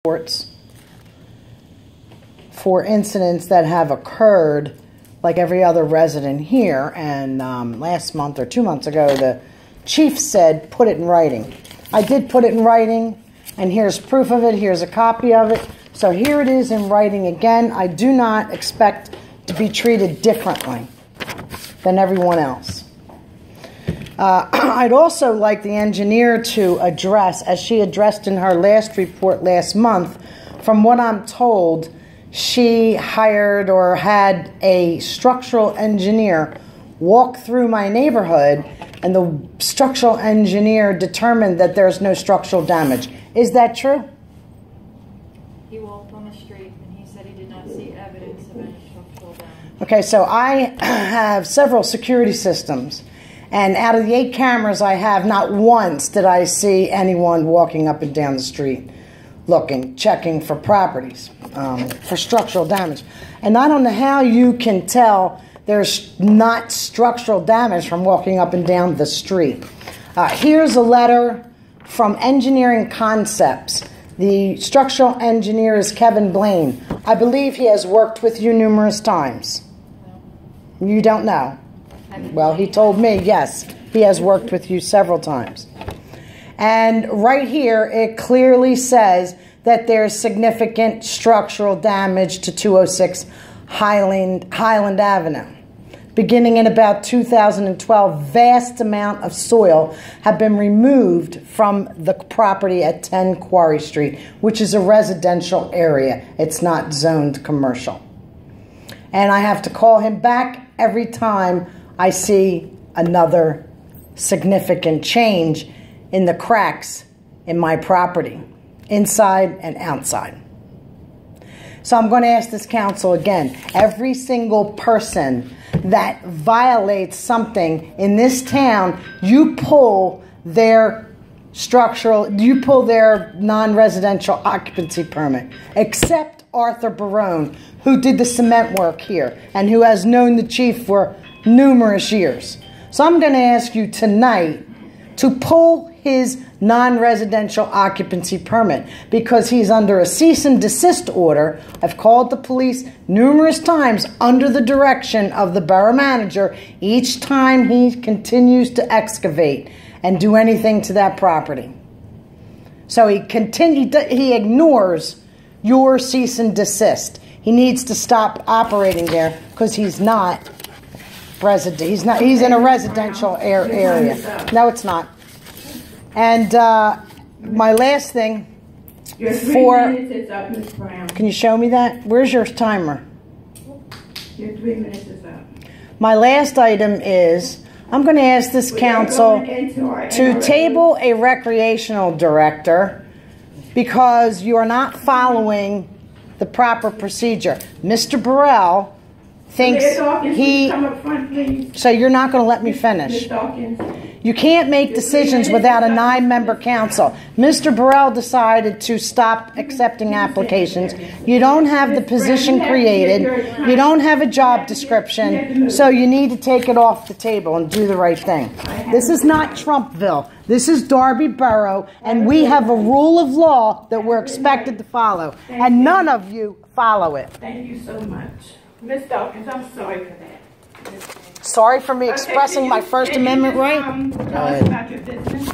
reports for incidents that have occurred like every other resident here, and last month or 2 months ago the chief said put it in writing. I did put it in writing, and here's proof of it. Here's a copy of it. So here it is in writing again. I do not expect to be treated differently than everyone else. I'd also like the engineer to address, as she addressed in her last report last month, from what I'm told, she hired or had a structural engineer walk through my neighborhood, and the structural engineer determined that there's no structural damage. Is that true? He walked on the street and he said he did not see evidence of any structural damage. Okay, so I have several security systems, and out of the 8 cameras I have, not once did I see anyone walking up and down the street looking, checking for properties, for structural damage. And I don't know how you can tell there's not structural damage from walking up and down the street. Here's a letter from Engineering Concepts. The structural engineer is Kevin Blaine. I believe he has worked with you numerous times. You don't know? Well, he told me, yes, he has worked with you several times. And right here, it clearly says that there's significant structural damage to 206 Highland Avenue. Beginning in about 2012, vast amount of soil have been removed from the property at 10 Quarry Street, which is a residential area. It's not zoned commercial. And I have to call him back every time I see another significant change in the cracks in my property, inside and outside. So I'm going to ask this council again, every single person that violates something in this town, you pull their non-residential occupancy permit, except Arthur Barone, who did the cement work here and who has known the chief for numerous years. So I'm going to ask you tonight to pull his non-residential occupancy permit, because he's under a cease and desist order. I've called the police numerous times under the direction of the borough manager each time he continues to excavate and do anything to that property. So he ignores your cease and desist. He needs to stop operating there because he's not resident. He's in a residential area. No, it's not. And my last thing, your 3 minutes is up, Ms. Brown. Can you show me that? Where's your timer? Your 3 minutes is up. My last item is, I'm going to ask this council to table a recreational director because you are not following the proper procedure. Mr. Borough thinks so you're not going to let me finish. You can't make decisions without a 9-member council. Mr. Burrell decided to stop accepting applications. You don't have the position created. You don't have a job description. So you need to take it off the table and do the right thing. This is not Trumpville. This is Darby Borough, and we have a rule of law that we're expected to follow. And none of you follow it. Thank you so much. Ms. Dawkins, I'm sorry for that. Sorry for me expressing my First Amendment right? Tell us about your business.